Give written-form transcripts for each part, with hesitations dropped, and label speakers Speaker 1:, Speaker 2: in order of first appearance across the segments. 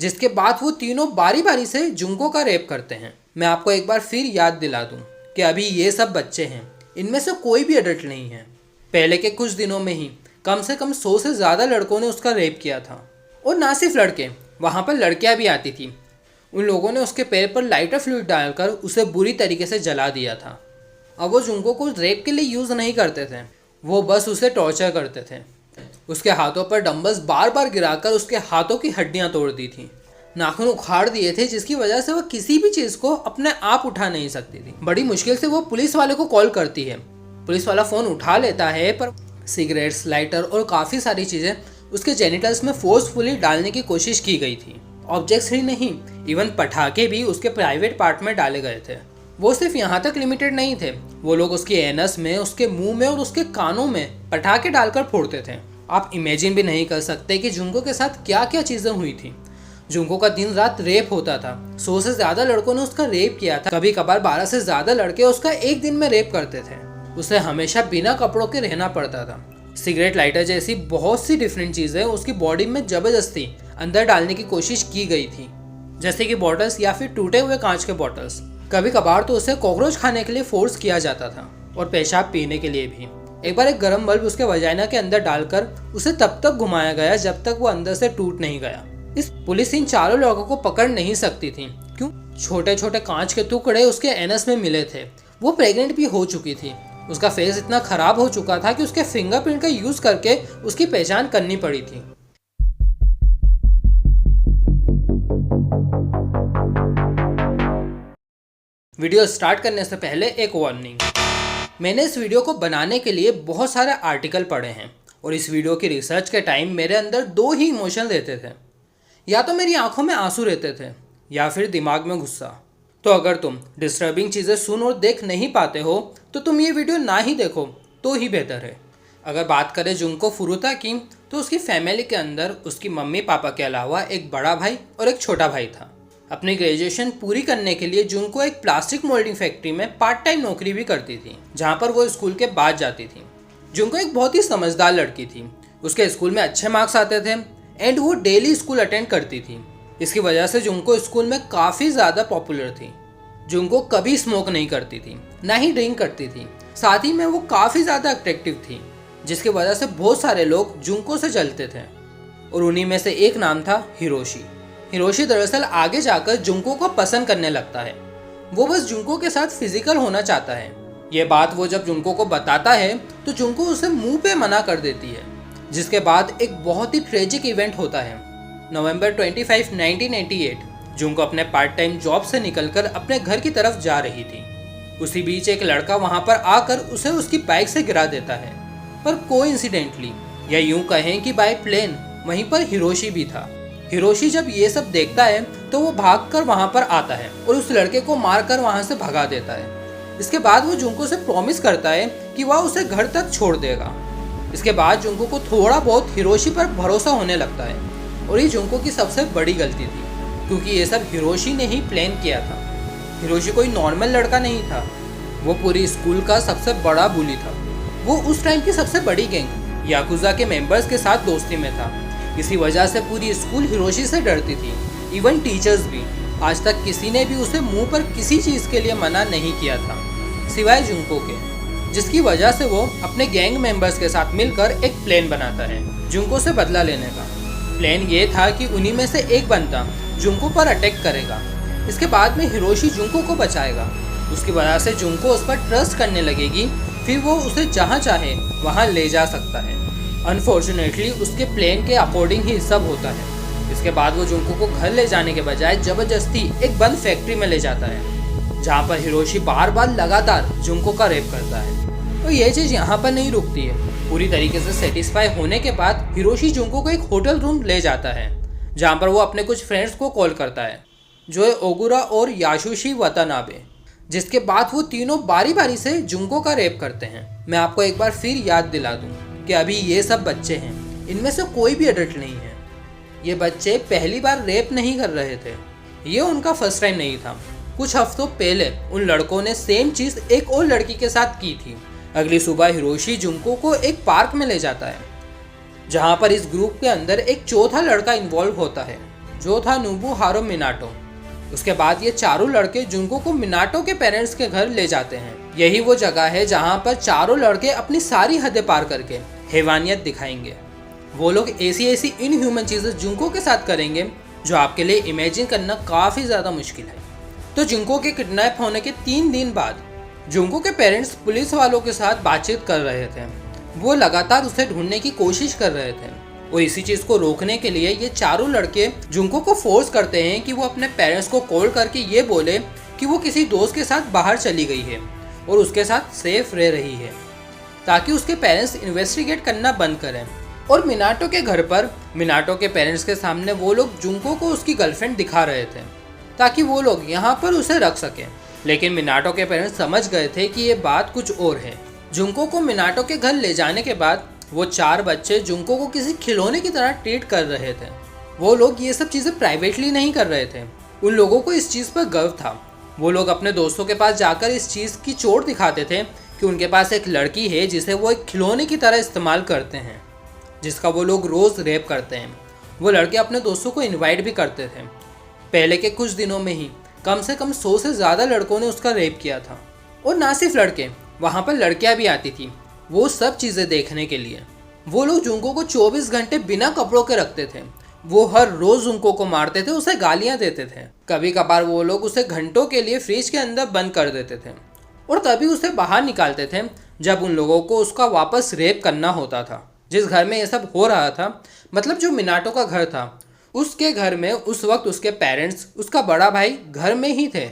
Speaker 1: जिसके बाद वो तीनों बारी बारी से जुंको का रेप करते हैं। मैं आपको एक बार फिर याद दिला दूं कि अभी ये सब बच्चे हैं, इनमें से कोई भी अडल्ट नहीं है। पहले के कुछ दिनों में ही कम से कम 100 से ज़्यादा लड़कों ने उसका रेप किया था। और ना सिर्फ लड़के, वहाँ पर लड़कियाँ भी आती थी। उन लोगों ने उसके पैर पर लाइटर फ्लूइड डालकर उसे बुरी तरीके से जला दिया था। अब वो जुंको को रेप के लिए यूज़ नहीं करते थे, वो बस उसे टॉर्चर करते थे। उसके हाथों पर डंबल्स बार बार गिराकर उसके हाथों की हड्डियां तोड़ दी थी, नाखून उखाड़ दिए थे, जिसकी वजह से वह किसी भी चीज़ को अपने आप उठा नहीं सकती थी। बड़ी मुश्किल से वो पुलिस वाले को कॉल करती है। पुलिस वाला फ़ोन उठा लेता है, पर सिगरेट्स, लाइटर और काफ़ी सारी चीज़ें उसके जेनिटल्स में फोर्सफुली डालने की कोशिश की गई थी। ऑब्जेक्ट्स ही नहीं, इवन पटाखे भी उसके प्राइवेट पार्ट में डाले गए थे। वो सिर्फ यहाँ तक लिमिटेड नहीं थे, वो लोग उसके एनस में, उसके मुंह में और उसके कानों में पटाखे डालकर फोड़ते थे। आप इमेजिन भी नहीं कर सकते कि जुंको के साथ क्या क्या चीज़ें हुई थी। जुंको का दिन रात रेप होता था। 100 से ज़्यादा लड़कों ने उसका रेप किया था। कभी कभार 12 से ज़्यादा लड़के उसका एक दिन में रेप करते थे। उसे हमेशा बिना कपड़ों के रहना पड़ता था। सिगरेट, लाइटर जैसी बहुत सी डिफरेंट चीज़ें उसकी बॉडी में ज़बरदस्ती अंदर डालने की कोशिश की गई थी, जैसे कि बॉटल्स या फिर टूटे हुए कांच के बॉटल्स। कभी कभार तो उसे कॉकरोच खाने के लिए फोर्स किया जाता था, और पेशाब पीने के लिए भी। एक बार एक गर्म बल्ब उसके वजाइना के अंदर डालकर उसे तब तक घुमाया गया जब तक वो अंदर से टूट नहीं गया। इस पुलिस इन चारों लोगों को पकड़ नहीं सकती थी। क्यों? छोटे छोटे कांच के टुकड़े उसके एनस में मिले थे। वो प्रेग्नेंट भी हो चुकी थी। उसका फेस इतना खराब हो चुका था कि उसके फिंगरप्रिंट का यूज करके उसकी पहचान करनी पड़ी थी। वीडियो स्टार्ट करने से पहले एक वार्निंग। मैंने इस वीडियो को बनाने के लिए बहुत सारे आर्टिकल पढ़े हैं, और इस वीडियो की रिसर्च के टाइम मेरे अंदर दो ही इमोशन रहते थे। या तो मेरी आंखों में आंसू रहते थे, या फिर दिमाग में गुस्सा। तो अगर तुम डिस्टर्बिंग चीज़ें सुन और देख नहीं पाते हो तो तुम ये वीडियो ना ही देखो तो ही बेहतर है। अगर बात करें जुंको फुरुता की, तो उसकी फैमिली के अंदर उसकी मम्मी पापा के अलावा एक बड़ा भाई और एक छोटा भाई था। अपनी ग्रेजुएशन पूरी करने के लिए जुंको एक प्लास्टिक मोल्डिंग फैक्ट्री में पार्ट टाइम नौकरी भी करती थी, जहाँ पर वो स्कूल के बाद जाती थी। जुंको एक बहुत ही समझदार लड़की थी। उसके स्कूल में अच्छे मार्क्स आते थे एंड वो डेली स्कूल अटेंड करती थी। इसकी वजह से जुंको स्कूल में काफ़ी ज़्यादा पॉपुलर थी। जुंको कभी स्मोक नहीं करती थी, ना ही ड्रिंक करती थी। साथ ही में वो काफ़ी ज़्यादा अट्रैक्टिव थी, जिसकी वजह से बहुत सारे लोग जुंको से जलते थे। और उन्हीं में से एक नाम था हिरोशी। हिरोशी दरअसल आगे जाकर जुंको को पसंद करने लगता है। वो बस जुंको के साथ फिजिकल होना चाहता है। ये बात वो जब जुंको को बताता है तो जुंको उसे मुंह पे मना कर देती है। जिसके बाद एक बहुत ही ट्रेजिक इवेंट होता है। नवंबर 25, 1988 जुंको अपने पार्ट टाइम जॉब से निकलकर अपने घर की तरफ जा रही थी। उसी बीच एक लड़का वहां पर आकर उसे उसकी बाइक से गिरा देता है। पर कोइंसिडेंटली, या यूं कहें कि बाय प्लेन, वहीं पर हिरोशी भी था। हिरोशी जब ये सब देखता है तो वो भागकर वहां पर आता है और उस लड़के को मारकर वहां से भगा देता है। इसके बाद वो जुंको से प्रॉमिस करता है कि वह उसे घर तक छोड़ देगा। इसके बाद जुंको को थोड़ा बहुत हिरोशी पर भरोसा होने लगता है, और ये जुंको की सबसे बड़ी गलती थी, क्योंकि ये सब हिरोशी ने ही प्लान किया था। हिरोशी कोई नॉर्मल लड़का नहीं था, वो पूरी स्कूल का सबसे बड़ा बुली था। वो उस टाइम की सबसे बड़ी गैंग याकुजा के मेंबर्स के साथ दोस्ती में था। इसी वजह से पूरी स्कूल हिरोशी से डरती थी, इवन टीचर्स भी। आज तक किसी ने भी उसे मुंह पर किसी चीज़ के लिए मना नहीं किया था, सिवाय जुंको के, जिसकी वजह से वो अपने गैंग मेंबर्स के साथ मिलकर एक प्लान बनाता है जुंको से बदला लेने का। प्लान ये था कि उन्हीं में से एक बंदा जुंको पर अटैक करेगा। इसके बाद में हिरोशी जुंको को बचाएगा। उसकी वजह से जुंको उस पर ट्रस्ट करने लगेगी, फिर वो उसे जहाँ चाहे वहाँ ले जा सकता है। अनफॉर्चुनेटली उसके प्लान के अकॉर्डिंग ही सब होता है। इसके बाद वो जुंको को घर ले जाने के बजाय जबरदस्ती एक बंद फैक्ट्री में ले जाता है, जहाँ पर हिरोशी बार बार लगातार जुंको का रेप करता है। तो ये चीज़ यहाँ पर नहीं रुकती है। पूरी तरीके से सेटिस्फाई होने के बाद हिरोशी जुंको को एक होटल रूम ले जाता है, जहाँ पर वो अपने कुछ फ्रेंड्स को कॉल करता है, जो है ओगुरा और याशुशी वतानाबे। जिसके बाद वो तीनों बारी बारी से जुंको का रेप करते हैं। मैं आपको एक बार फिर याद दिला दूँ कि अभी ये सब बच्चे हैं, इनमें से कोई भी अडल्ट नहीं है। ये बच्चे पहली बार रेप नहीं कर रहे थे, ये उनका फर्स्ट टाइम नहीं था। कुछ हफ्तों पहले उन लड़कों ने सेम चीज़ एक और लड़की के साथ की थी। अगली सुबह हिरोशी जुंको को एक पार्क में ले जाता है, जहाँ पर इस ग्रुप के अंदर एक चौथा लड़का इन्वॉल्व होता है। जो था नोबुहारो मिनाटो। उसके बाद ये चारों लड़के जुंको को मिनाटो के पेरेंट्स के घर ले जाते हैं। यही वो जगह है जहाँ पर चारों लड़के अपनी सारी हदें पार करके हैवानियत दिखाएंगे। वो लोग ऐसी इनह्यूमन चीज़ें जुंको के साथ करेंगे जो आपके लिए इमेजिन करना काफ़ी ज़्यादा मुश्किल है। तो जुंको के किडनैप होने के 3 दिन बाद जुंको के पेरेंट्स पुलिस वालों के साथ बातचीत कर रहे थे। वो लगातार उसे ढूंढने की कोशिश कर रहे थे और इसी चीज़ को रोकने के लिए ये चारों लड़के जुंको को फोर्स करते हैं कि वो अपने पेरेंट्स को कॉल करके ये बोले कि वो किसी दोस्त के साथ बाहर चली गई है और उसके साथ सेफ रह रही है, ताकि उसके पेरेंट्स इन्वेस्टिगेट करना बंद करें। और मिनाटो के घर पर मिनाटो के पेरेंट्स के सामने वो लोग जुंको को उसकी गर्लफ्रेंड दिखा रहे थे ताकि वो लोग यहाँ पर उसे रख सकें। लेकिन मिनाटो के पेरेंट्स समझ गए थे कि ये बात कुछ और है। जुंको को मिनाटो के घर ले जाने के बाद वो 4 बच्चे जुंको को किसी खिलौने की तरह ट्रीट कर रहे थे। वो लोग ये सब चीज़ें प्राइवेटली नहीं कर रहे थे, उन लोगों को इस चीज़ पर गर्व था। वो लोग अपने दोस्तों के पास जाकर इस चीज़ की चोट दिखाते थे कि उनके पास एक लड़की है जिसे वो एक खिलौने की तरह इस्तेमाल करते हैं, जिसका वो लोग रोज़ रेप करते हैं। वो लड़के अपने दोस्तों को इनवाइट भी करते थे। पहले के कुछ दिनों में ही कम से कम 100 से ज़्यादा लड़कों ने उसका रेप किया था। और ना सिर्फ लड़के, वहाँ पर लड़कियाँ भी आती थी वो सब चीज़ें देखने के लिए। वो लोग जुंको को 24 घंटे बिना कपड़ों के रखते थे। वो हर रोज़ जुंको को मारते थे, उसे गालियाँ देते थे। कभी कभार वो लोग उसे घंटों के लिए फ्रिज के अंदर बंद कर देते थे और तभी उसे बाहर निकालते थे जब उन लोगों को उसका वापस रेप करना होता था। जिस घर में ये सब हो रहा था, मतलब जो मिनाटो का घर था, उसके घर में उस वक्त उसके पेरेंट्स, उसका बड़ा भाई घर में ही थे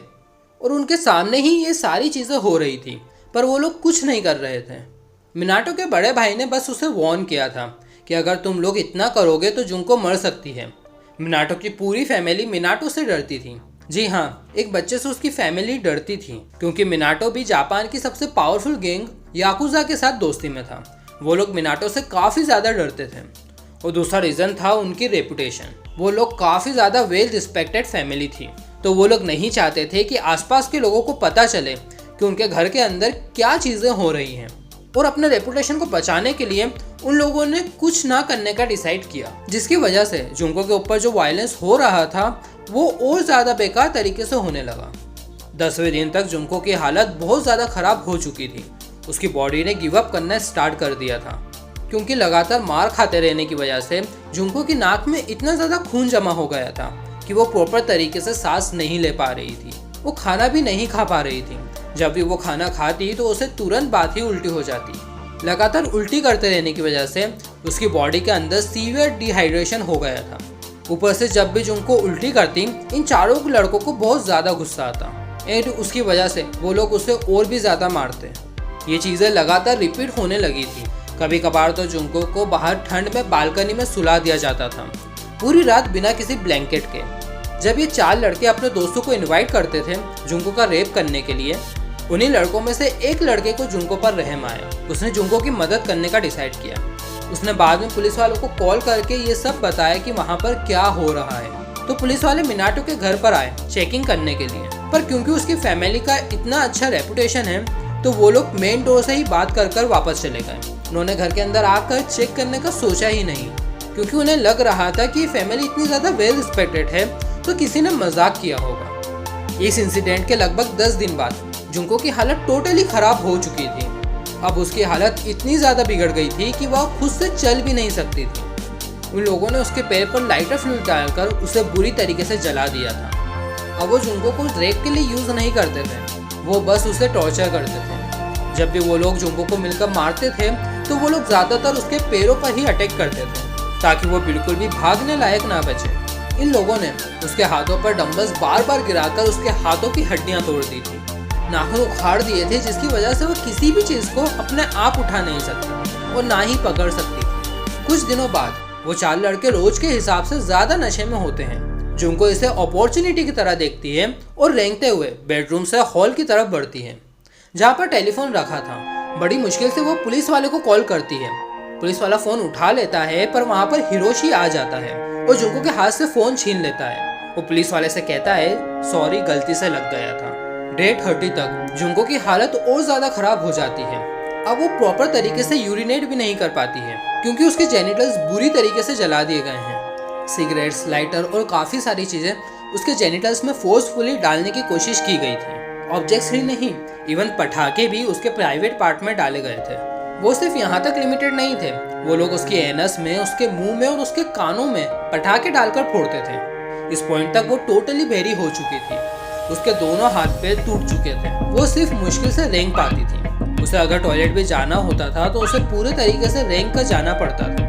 Speaker 1: और उनके सामने ही ये सारी चीज़ें हो रही थी, पर वो लोग कुछ नहीं कर रहे थे। मिनाटो के बड़े भाई ने बस उसे वार्न किया था कि अगर तुम लोग इतना करोगे तो जुंको मर सकती है। मिनाटो की पूरी फैमिली मिनाटो से डरती थी। जी हाँ, एक बच्चे से उसकी फैमिली डरती थी, क्योंकि मिनाटो भी जापान की सबसे पावरफुल गैंग याकुजा के साथ दोस्ती में था। वो लोग मिनाटो से काफ़ी ज़्यादा डरते थे। और दूसरा रीज़न था उनकी रेपुटेशन। वो लोग काफ़ी ज़्यादा वेल रिस्पेक्टेड फैमिली थी, तो वो लोग नहीं चाहते थे कि आसपास के लोगों को पता चले कि उनके घर के अंदर क्या चीज़ें हो रही हैं। और अपने रेपुटेशन को बचाने के लिए उन लोगों ने कुछ ना करने का डिसाइड किया, जिसकी वजह से जुंको के ऊपर जो वायलेंस हो रहा था वो और ज़्यादा बेकार तरीके से होने लगा। 10वें दिन तक जुंको की हालत बहुत ज़्यादा ख़राब हो चुकी थी। उसकी बॉडी ने गिव अप करना स्टार्ट कर दिया था, क्योंकि लगातार मार खाते रहने की वजह से जुंको की नाक में इतना ज़्यादा खून जमा हो गया था कि वो प्रॉपर तरीके से सांस नहीं ले पा रही थी। वो खाना भी नहीं खा पा रही थी। जब भी वो खाना खाती तो उसे तुरंत बात ही उल्टी हो जाती। लगातार उल्टी करते रहने की वजह से उसकी बॉडी के अंदर सीवियर डिहाइड्रेशन हो गया था। ऊपर से जब भी जुंको उल्टी करती, इन चारों लड़कों को बहुत ज़्यादा गुस्सा आता एंड उसकी वजह से वो लोग उसे और भी ज़्यादा मारते। ये चीज़ें लगातार रिपीट होने लगी थी। कभी कभार तो जुंको को बाहर ठंड में बालकनी में सुला दिया जाता था, पूरी रात बिना किसी ब्लैंकेट के। जब ये 4 लड़के अपने दोस्तों को इनवाइट करते थे जुंको का रेप करने के लिए, उन्हीं लड़कों में से एक लड़के को जुंको पर रहम आया। उसने जुंको की मदद करने का डिसाइड किया। उसने बाद में पुलिस वालों को कॉल करके ये सब बताया कि वहाँ पर क्या हो रहा है। तो पुलिस वाले मिनाटो के घर पर आए चेकिंग करने के लिए, पर क्योंकि उसकी फैमिली का इतना अच्छा रेपुटेशन है तो वो लोग मेन डोर से ही बात कर वापस चले गए। उन्होंने घर के अंदर आकर चेक करने का सोचा ही नहीं, क्योंकि उन्हें लग रहा था कि फैमिली इतनी ज़्यादा वेल रिस्पेक्टेड है तो किसी ने मजाक किया होगा। इस इंसिडेंट के लगभग 10 दिन बाद जुंको की हालत टोटली ख़राब हो चुकी थी। अब उसकी हालत इतनी ज़्यादा बिगड़ गई थी कि वह खुद से चल भी नहीं सकती थी। उन लोगों ने उसके पैर पर लाइटर फ्लूइड डालकर उसे बुरी तरीके से जला दिया था। अब वो जुंको को रेप के लिए यूज़ नहीं करते थे, वो बस उसे टॉर्चर करते थे। जब भी वो लोग जुंको को मिलकर मारते थे तो वो लोग ज़्यादातर उसके पैरों पर ही अटैक करते थे, ताकि वो बिल्कुल भी भागने लायक ना बचे। इन लोगों ने उसके हाथों पर डंबल्स बार बार गिराकर उसके हाथों की हड्डियां तोड़ दी थी, नाखून उखाड़ दिए थे, जिसकी वजह से वो किसी भी चीज़ को अपने आप उठा नहीं सकती और ना ही पकड़ सकती थी। कुछ दिनों बाद वो 4 लड़के रोज के हिसाब से ज़्यादा नशे में होते हैं। जुंको इसे अपॉर्चुनिटी की तरह देखती है और रेंगते हुए बेडरूम से हॉल की तरफ बढ़ती है, जहाँ पर टेलीफोन रखा था। बड़ी मुश्किल से वो पुलिस वाले को कॉल करती है। पुलिस वाला फ़ोन उठा लेता है, पर वहाँ पर हिरोशी आ जाता है और जुंको के हाथ से फ़ोन छीन लेता है। वो पुलिस वाले से कहता है सॉरी, गलती से लग गया था। डे 30 तक जुंको की हालत और ज़्यादा ख़राब हो जाती है। अब वो प्रॉपर तरीके से यूरिनेट भी नहीं कर पाती है, क्योंकि उसके जेनिटल्स बुरी तरीके से जला दिए गए हैं। सिगरेट्स, लाइटर और काफ़ी सारी चीज़ें उसके जेनिटल्स में फोर्सफुली डालने की कोशिश की गई थी। ऑब्जेक्ट्स ही नहीं, इवन पटाखे भी उसके प्राइवेट पार्ट में डाले गए थे। वो सिर्फ यहाँ तक लिमिटेड नहीं थे, वो लोग उसके एनस में, उसके मुंह में और उसके कानों में पटाखे डालकर फोड़ते थे। इस पॉइंट तक वो टोटली बहरी हो चुकी थी। उसके दोनों हाथ पैर टूट चुके थे। वो सिर्फ मुश्किल से रेंग पाती थी। उसे अगर टॉयलेट भी जाना होता था तो उसे पूरे तरीके से रेंग कर जाना पड़ता था।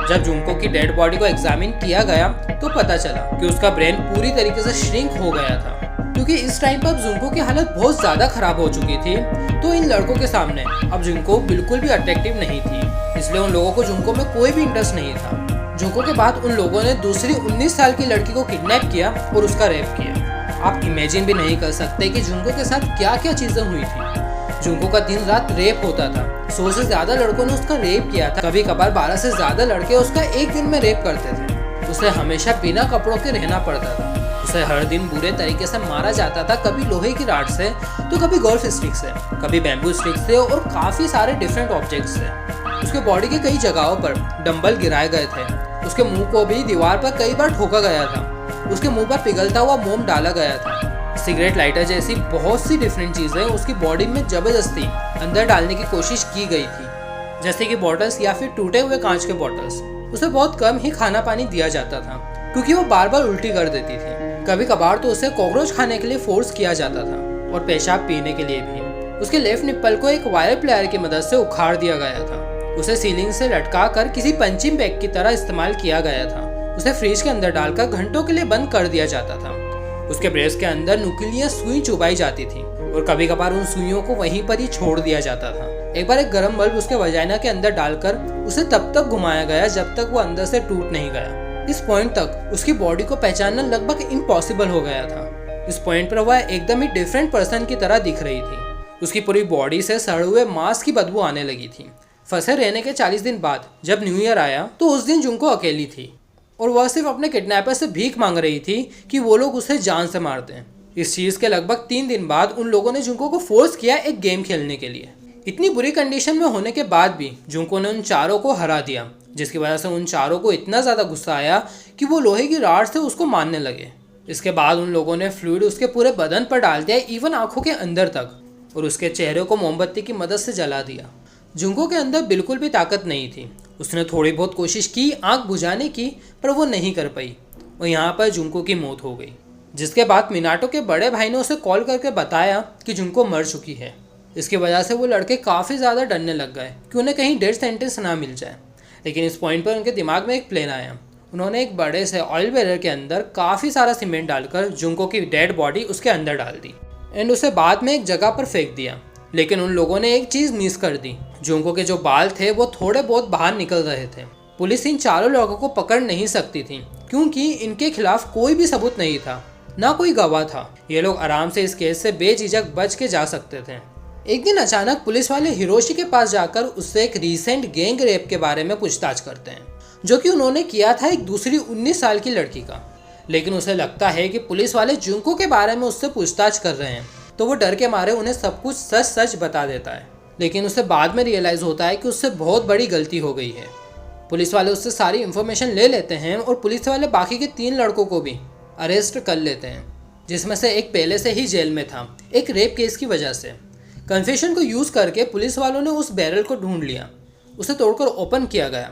Speaker 1: जब जुंको की डेड बॉडी को एग्जामिन किया गया तो पता चला कि उसका ब्रेन पूरी तरीके से श्रिंक हो गया था। क्योंकि इस टाइम पर जुंको की हालत बहुत ज्यादा खराब हो चुकी थी, तो इन लड़कों के सामने अब जुंको बिल्कुल भी अट्रैक्टिव नहीं थी। इसलिए उन लोगों को जुंको में कोई भी इंटरेस्ट नहीं था। जुंको के बाद उन लोगों ने दूसरी 19 साल की लड़की को किडनैप किया और उसका रेप किया। आप इमेजिन भी नहीं कर सकते कि जुंको के साथ क्या क्या चीजें हुई थी। जुंको का दिन रात रेप होता था। 100 से ज्यादा लड़कों ने उसका रेप किया था। कभी कभार 12 से ज्यादा लड़के उसका एक दिन में रेप करते थे। उसे हमेशा बिना कपड़ों के रहना पड़ता था। उसे हर दिन बुरे तरीके से मारा जाता था, कभी लोहे की राड से तो कभी गोल्फ स्टिक से, कभी बैम्बू स्टिक से और काफी सारे डिफरेंट ऑब्जेक्ट्स से। उसके बॉडी के कई जगहों पर डंबल गिराए गए थे। उसके मुंह को भी दीवार पर कई बार ठोका गया था। उसके मुंह पर पिघलता हुआ मोम डाला गया था। सिगरेट लाइटर जैसी बहुत सी डिफरेंट चीजें उसकी बॉडी में जबरदस्ती अंदर डालने की कोशिश की गई थी, जैसे कि बॉटल्स या फिर टूटे हुए कांच के बॉटल्स। उसे बहुत कम ही खाना पानी दिया जाता था क्योंकि वो बार बार उल्टी कर देती थी। कभी कभार तो उसे कॉकरोच खाने के लिए फोर्स किया जाता था और पेशाब पीने के लिए भी। उसके लेफ्ट निप्पल को एक वायर प्लेयर की मदद से उखाड़ दिया गया था। उसे सीलिंग से लटका कर किसी पंचिंग बैग की तरह इस्तेमाल किया गया था। उसे फ्रिज के अंदर डालकर घंटों के लिए बंद कर दिया जाता था। उसके ब्रेस्ट के अंदर नुकीलियां सुई चुभाई जाती थी और कभी कभार उन सुइयों को वहीं पर ही छोड़ दिया जाता था। एक बार एक गर्म बल्ब उसके वजाइना के अंदर डालकर उसे तब तक घुमाया गया जब तक वो अंदर से टूट नहीं गया। इस पॉइंट तक उसकी बॉडी को पहचानना लगभग इम्पॉसिबल हो गया था। इस पॉइंट पर वह एकदम ही डिफरेंट पर्सन की तरह दिख रही थी। उसकी पूरी बॉडी से सड़े हुए मांस की बदबू आने लगी थी। फंसे रहने के 40 दिन बाद जब न्यू ईयर आया तो उस दिन जुंको अकेली थी और वह सिर्फ अपने किडनैपर से भीख मांग रही थी कि वो लोग उसे जान से मार दें। इस चीज के लगभग 3 दिन बाद उन लोगों ने जुंको को फोर्स किया एक गेम खेलने के लिए। इतनी बुरी कंडीशन में होने के बाद भी जुंको ने उन चारों को हरा दिया, जिसकी वजह से उन चारों को इतना ज्यादा गुस्सा आया कि वो लोहे की राड से उसको मारने लगे। इसके बाद उन लोगों ने फ्लूइड उसके पूरे बदन पर डाल दिया, इवन आंखों के अंदर तक, और उसके चेहरे को मोमबत्ती की मदद से जला दिया। जुंको के अंदर बिल्कुल भी ताकत नहीं थी। उसने थोड़ी बहुत कोशिश की आंख बुझाने की, पर वो नहीं कर पाई और यहाँ पर जुंको की मौत हो गई। जिसके बाद मिनाटो के बड़े भाई ने उसे कॉल करके बताया कि जुंको मर चुकी है। इसकी वजह से वो लड़के काफ़ी ज़्यादा डरने लग गए कि उन्हें कहीं डेथ सेंटेंस ना मिल जाए। लेकिन इस पॉइंट पर उनके दिमाग में एक प्लान आया। उन्होंने एक बड़े से ऑयल बेरर के अंदर काफ़ी सारा सीमेंट डालकर जुंको की डेड बॉडी उसके अंदर डाल दी एंड उसे बाद में एक जगह पर फेंक दिया। लेकिन उन लोगों ने एक चीज़ मिस कर दी। जुंको के जो बाल थे वो थोड़े बहुत बाहर निकल रहे थे। पुलिस इन चारों लोगों को पकड़ नहीं सकती थी क्योंकि इनके खिलाफ कोई भी सबूत नहीं था, ना कोई गवाह था। ये लोग आराम से इस केस से बेझिझक बच के जा सकते थे। एक दिन अचानक पुलिस वाले हिरोशी के पास जाकर उससे एक रीसेंट गैंग रेप के बारे में पूछताछ करते हैं, जो कि उन्होंने किया था एक दूसरी 19 साल की लड़की का। लेकिन उसे लगता है कि पुलिस वाले जुंको के बारे में उससे पूछताछ कर रहे हैं, तो वो डर के मारे उन्हें सब कुछ सच सच बता देता है। लेकिन उसे बाद में रियलाइज होता है कि उससे बहुत बड़ी गलती हो गई है। पुलिस वाले उससे सारी इन्फॉर्मेशन ले लेते हैं और पुलिस वाले बाकी के 3 लड़कों को भी अरेस्ट कर लेते हैं, जिसमें से एक पहले से ही जेल में था एक रेप केस की वजह से। कन्फेशन को यूज़ करके पुलिस वालों ने उस बैरल को ढूंढ लिया। उसे तोड़कर ओपन किया गया,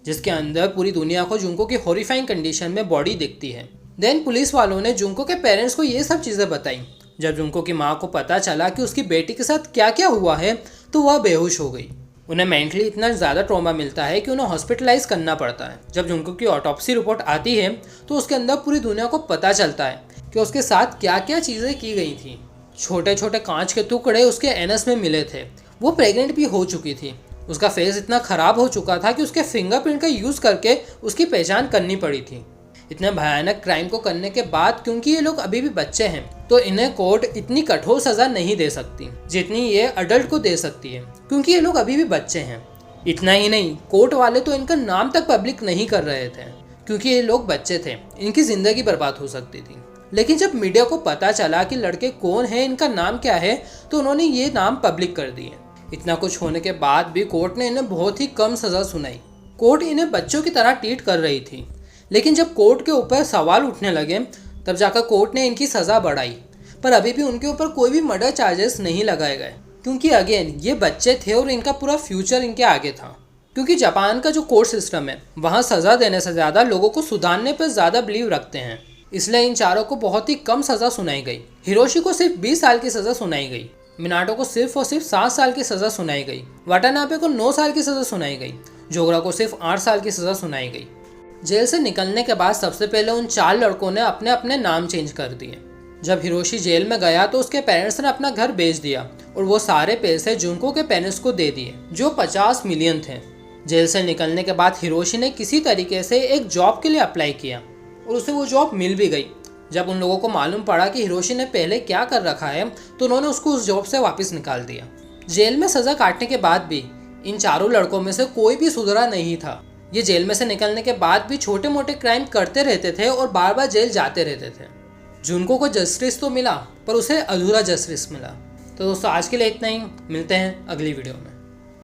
Speaker 1: जिसके अंदर पूरी दुनिया को जुंको की हॉरिफाइंग कंडीशन में बॉडी दिखती है। देन पुलिस वालों ने जुंको के पेरेंट्स को ये सब चीज़ें बताई। जब जुंको की माँ को पता चला कि उसकी बेटी के साथ क्या क्या हुआ है तो वह बेहोश हो गई। उन्हें मेंटली इतना ज़्यादा ट्रॉमा मिलता है कि उन्हें हॉस्पिटलाइज करना पड़ता है। जब जुंको की ऑटोप्सी रिपोर्ट आती है तो उसके अंदर पूरी दुनिया को पता चलता है कि उसके साथ क्या क्या चीज़ें की गई थी। छोटे छोटे कांच के टुकड़े उसके एनस में मिले थे। वो प्रेग्नेंट भी हो चुकी थी। उसका फेस इतना ख़राब हो चुका था कि उसके फिंगरप्रिंट का यूज़ करके उसकी पहचान करनी पड़ी थी। इतने भयानक क्राइम को करने के बाद क्योंकि ये लोग अभी भी बच्चे हैं तो इन्हें कोर्ट इतनी कठोर सज़ा नहीं दे सकती जितनी ये अडल्ट को दे सकती है, क्योंकि ये लोग अभी भी बच्चे हैं। इतना ही नहीं, कोर्ट वाले तो इनका नाम तक पब्लिक नहीं कर रहे थे क्योंकि ये लोग बच्चे थे, इनकी ज़िंदगी बर्बाद हो सकती थी। लेकिन जब मीडिया को पता चला कि लड़के कौन है, इनका नाम क्या है, तो उन्होंने ये नाम पब्लिक कर दिए। इतना कुछ होने के बाद भी कोर्ट ने इन्हें बहुत ही कम सज़ा सुनाई। कोर्ट इन्हें बच्चों की तरह ट्रीट कर रही थी, लेकिन जब कोर्ट के ऊपर सवाल उठने लगे तब जाकर कोर्ट ने इनकी सज़ा बढ़ाई, पर अभी भी उनके ऊपर कोई भी मर्डर चार्जेस नहीं लगाए गए, क्योंकि अगेन ये बच्चे थे और इनका पूरा फ्यूचर इनके आगे था। क्योंकि जापान का जो कोर्ट सिस्टम है वहाँ सज़ा देने से ज़्यादा लोगों को सुधारने पर ज़्यादा बिलीव रखते हैं, इसलिए इन चारों को बहुत ही कम सज़ा सुनाई गई। हिरोशी को सिर्फ 20 साल की सज़ा सुनाई गई, मिनाटो को सिर्फ और सिर्फ 7 साल की सज़ा सुनाई गई, वाटानाबे को 9 साल की सज़ा सुनाई गई, जोगरा को सिर्फ 8 साल की सज़ा सुनाई गई। जेल से निकलने के बाद सबसे पहले उन 4 लड़कों ने अपने अपने नाम चेंज कर दिए। जब हिरोशी जेल में गया तो उसके पेरेंट्स ने अपना घर बेच दिया और वो सारे पैसे जुनको के पेरेंट्स को दे दिए, जो 50 मिलियन थे। जेल से निकलने के बाद हिरोशी ने किसी तरीके से एक जॉब के लिए अप्लाई किया और उसे वो जॉब मिल भी गई। जब उन लोगों को मालूम पड़ा कि हिरोशी ने पहले क्या कर रखा है तो उन्होंने उसको उस जॉब से वापस निकाल दिया। जेल में सज़ा काटने के बाद भी इन चारों लड़कों में से कोई भी सुधरा नहीं था। ये जेल में से निकलने के बाद भी छोटे मोटे क्राइम करते रहते थे और बार बार जेल जाते रहते थे। जुनको को जस्टिस तो मिला पर उसे अधूरा जस्टिस मिला। तो दोस्तों आज के लिए इतना ही, मिलते हैं अगली वीडियो में।